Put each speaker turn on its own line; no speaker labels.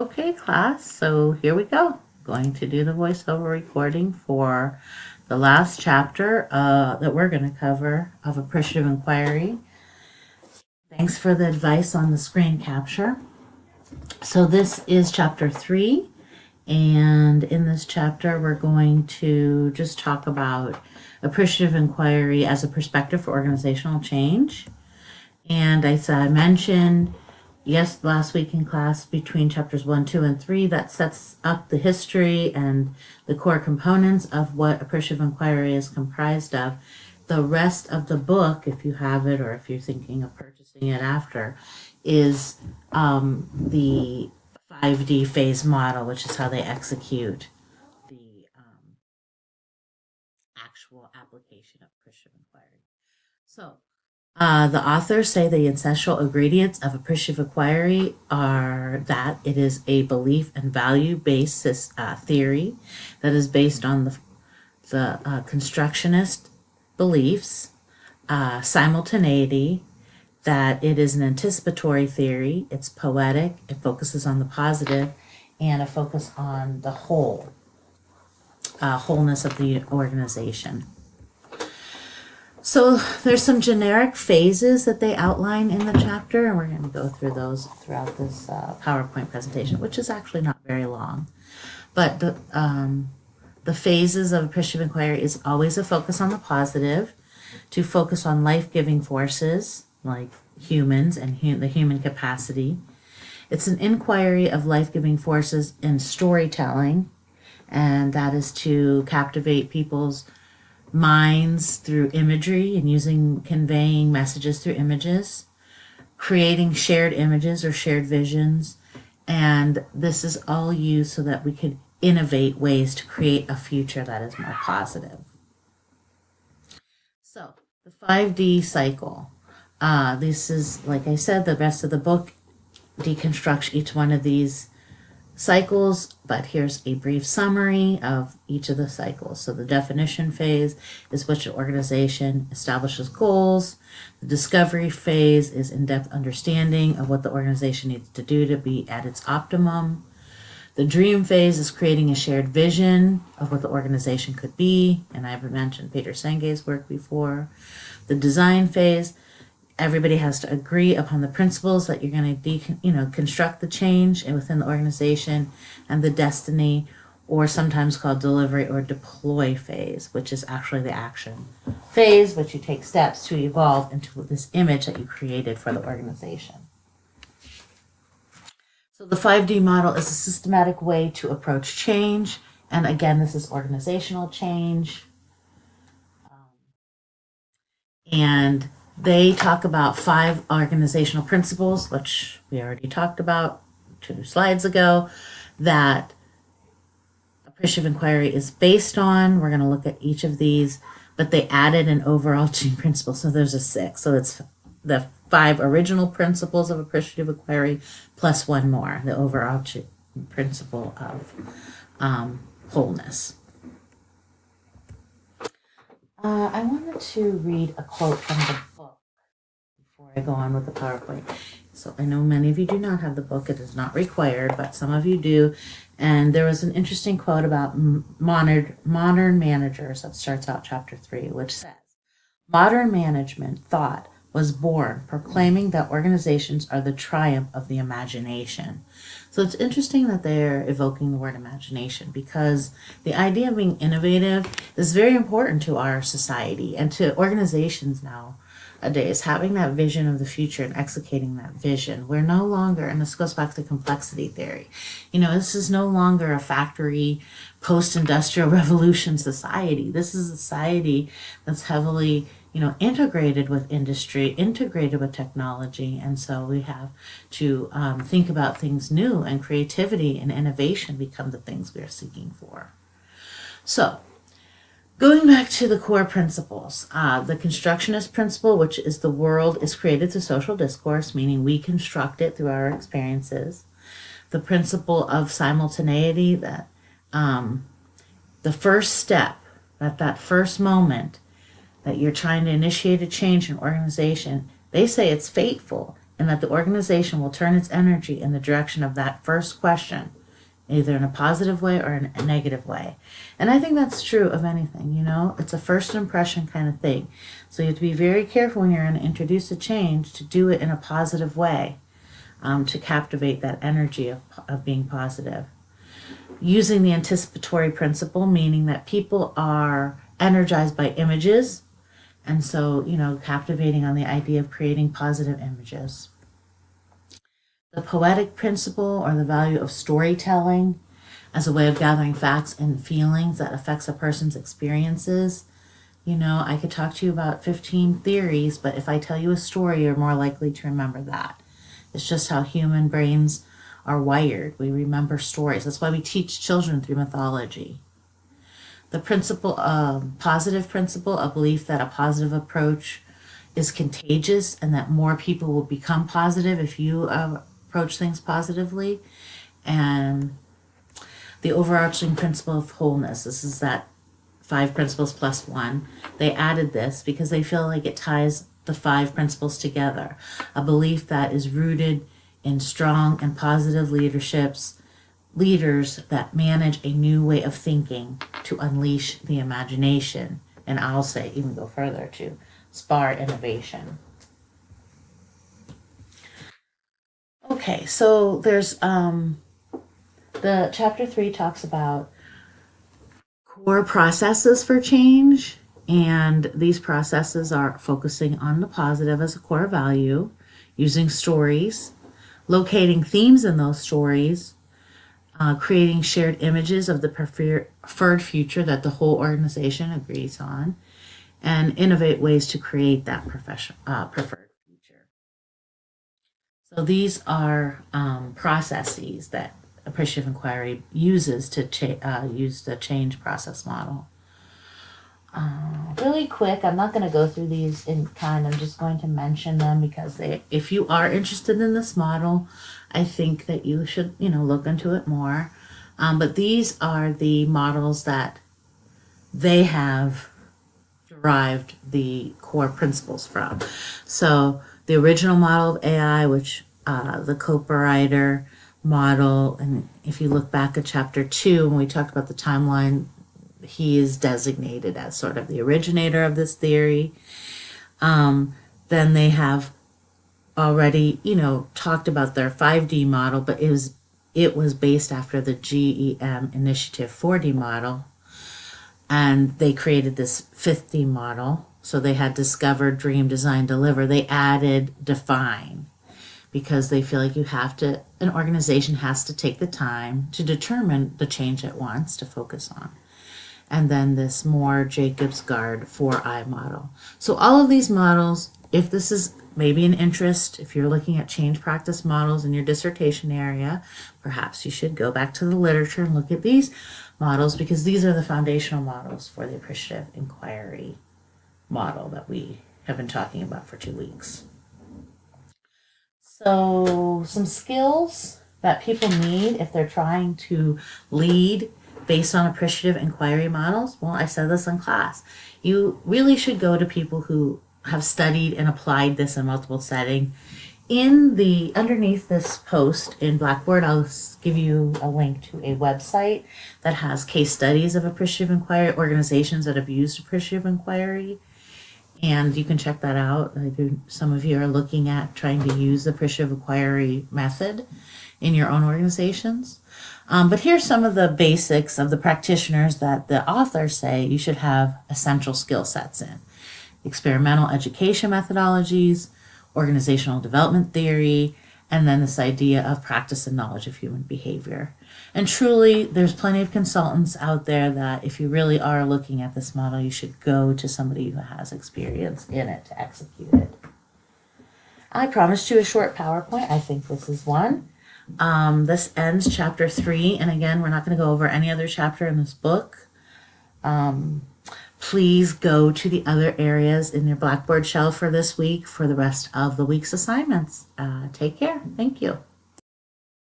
Okay, class, so here we go. Going to do the voiceover recording for the last chapter that we're going to cover of Appreciative Inquiry. Thanks for the advice on the screen capture. So this is chapter 3, and in this chapter we're going to just talk about Appreciative Inquiry as a perspective for organizational change. And as I mentioned, yes, last week in class between chapters 1, 2, and 3, that sets up the history and the core components of what Appreciative Inquiry is comprised of. The rest of the book, if you have it or if you're thinking of purchasing it after, is the 5D phase model, which is how they execute the actual application of Appreciative Inquiry. So, the authors say the essential ingredients of appreciative inquiry are that it is a belief and value-based theory that is based on the constructionist beliefs, simultaneity, that it is an anticipatory theory, it's poetic, it focuses on the positive, and a focus on the wholeness of the organization. So there's some generic phases that they outline in the chapter, and we're going to go through those throughout this PowerPoint presentation, which is actually not very long. But the phases of appreciative inquiry is always a focus on the positive, to focus on life-giving forces like humans and the human capacity. It's an inquiry of life-giving forces in storytelling, and that is to captivate people's minds through imagery and conveying messages through images, creating shared images or shared visions, and this is all used so that we could innovate ways to create a future that is more positive. So the 5D cycle. This is, like I said, the rest of the book deconstructs each one of these cycles, but here's a brief summary of each of the cycles. So the definition phase is which organization establishes goals. The discovery phase is in-depth understanding of what the organization needs to do to be at its optimum. The dream phase is creating a shared vision of what the organization could be, and I've mentioned Peter Senge's work before. The design phase, everybody has to agree upon the principles that you're going to construct the change within the organization. And the destiny, or sometimes called delivery or deploy phase, which is actually the action phase, which you take steps to evolve into this image that you created for the organization. So the 5D model is a systematic way to approach change, and again, this is organizational change. And they talk about 5 organizational principles, which we already talked about 2 slides ago, that appreciative inquiry is based on. We're going to look at each of these, but they added an overarching principle. So there's a 6. So it's the 5 original principles of appreciative inquiry plus 1 more, the overarching principle of wholeness. I wanted to read a quote from the book before I go on with the PowerPoint. So I know many of you do not have the book. It is not required, but some of you do. And there was an interesting quote about modern managers that starts out chapter 3, which says, "Modern management thought was born proclaiming that organizations are the triumph of the imagination." So it's interesting that they're evoking the word imagination, because the idea of being innovative is very important to our society and to organizations nowadays, having that vision of the future and executing that vision. We're no longer, and this goes back to complexity theory, this is no longer a factory post-industrial revolution society. This is a society that's heavily integrated with industry, integrated with technology. And so we have to think about things new, and creativity and innovation become the things we are seeking for. So going back to the core principles, the constructionist principle, which is the world is created through social discourse, meaning we construct it through our experiences. The principle of simultaneity, that the first step, that first moment that you're trying to initiate a change in an organization, they say it's fateful. and that the organization will turn its energy in the direction of that first question, either in a positive way or in a negative way. And I think that's true of anything, you know? It's a first impression kind of thing. So you have to be very careful when you're going to introduce a change to do it in a positive way, to captivate that energy of being positive. Using the anticipatory principle, meaning that people are energized by images, and so, you know, captivating on the idea of creating positive images. The poetic principle, or the value of storytelling as a way of gathering facts and feelings that affects a person's experiences. You know, I could talk to you about 15 theories, but if I tell you a story, you're more likely to remember that. It's just how human brains are wired. We remember stories. That's why we teach children through mythology. The principle, positive principle, a belief that a positive approach is contagious and that more people will become positive if you approach things positively. And the overarching principle of wholeness. This is that 5 principles plus 1. They added this because they feel like it ties the 5 principles together. A belief that is rooted in strong and positive leaders that manage a new way of thinking to unleash the imagination. And I'll say, even go further, to spur innovation. Okay, so there's the chapter 3 talks about core processes for change, and these processes are focusing on the positive as a core value, using stories, locating themes in those stories, creating shared images of the preferred future that the whole organization agrees on, and innovate ways to create that preferred future. So these are processes that appreciative inquiry uses to use the change process model. Really quick, I'm not going to go through these in kind. I'm just going to mention them because if you are interested in this model, I think that you should, look into it more. But these are the models that they have derived the core principles from. So the original model of AI, which the Cooper-Ryder model, and if you look back at chapter 2 when we talked about the timeline, he is designated as sort of the originator of this theory. Then they have already, talked about their 5D model, but it was based after the GEM Initiative 4D model, and they created this 5D model. So they had discover, dream, design, deliver. They added define because they feel like an organization has to take the time to determine the change it wants to focus on. And then this more Jacobs-Gard 4I model. So all of these models, if this is maybe an interest, if you're looking at change practice models in your dissertation area, perhaps you should go back to the literature and look at these models, because these are the foundational models for the appreciative inquiry model that we have been talking about for 2 weeks. So some skills that people need if they're trying to lead based on appreciative inquiry models. Well, I said this in class. You really should go to people who have studied and applied this in multiple settings. Underneath this post in Blackboard, I'll give you a link to a website that has case studies of appreciative inquiry, organizations that have used appreciative inquiry. And you can check that out. Some of you are looking at trying to use the appreciative inquiry method in your own organizations. But here's some of the basics of the practitioners that the authors say you should have essential skill sets in. Experimental education methodologies, organizational development theory, and then this idea of practice and knowledge of human behavior. And truly, there's plenty of consultants out there that if you really are looking at this model, you should go to somebody who has experience in it to execute it. I promised you a short PowerPoint. I think this is one. This ends chapter 3, and again, we're not going to go over any other chapter in this book. Please go to the other areas in your Blackboard shelf for this week for the rest of the week's assignments. Take care. Thank you.